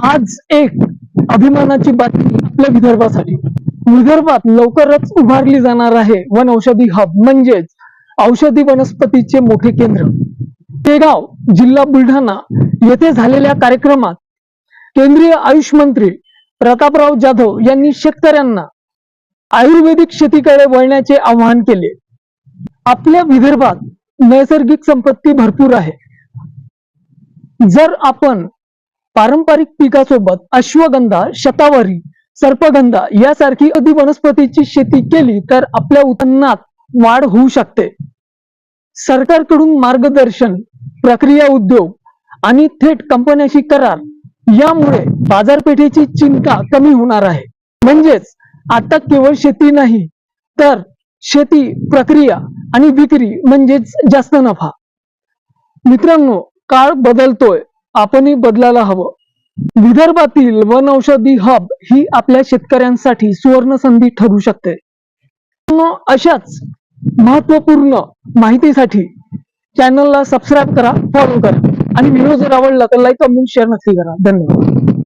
आज एक अभिमानाची बातमी आपल्या विदर्भासाठी. विदर्भात लवकरच उभारली जाणार आहे वन औषधी हब, म्हणजेच औषधी वनस्पतीचे मोठे केंद्र. शेगाव, जिल्हा बुलढाणा येथे झालेल्या कार्यक्रमात केंद्रीय आयुष मंत्री प्रतापराव जाधव यांनी शेतकऱ्यांना आयुर्वेदिक शेतीकडे वळण्याचे आवाहन केले. आपल्या विदर्भात नैसर्गिक संपत्ती भरपूर आहे. जर आपण पारंपरिक पिकासोबत अश्वगंधा, शतावरी, सर्पगंधा यासारखी औषधी वनस्पतीची शेती केली तर आपल्या उत्पन्नात वाढ होऊ शकते. सरकारकडून मार्गदर्शन, प्रक्रिया उद्योग आणि थेट कंपन्यांशी करार यामुळे बाजारपेठेची चिंता कमी होणार आहे. म्हणजेच आता केवळ शेती नाही तर शेती, प्रक्रिया आणि विक्री म्हणजेच जास्त नफा. मित्रांनो, काळ बदलतोय, आपणही बदलायला हवं. विदर्भातील वन औषधी हब ही आपल्या शेतकऱ्यांसाठी सुवर्ण संधी ठरू शकते. अशाच महत्वपूर्ण माहितीसाठी चॅनलला सबस्क्राईब करा, फॉलो करा आणि व्हिडिओ जर आवडला तर लाईक, कमेंट, शेअर नक्की करा. धन्यवाद.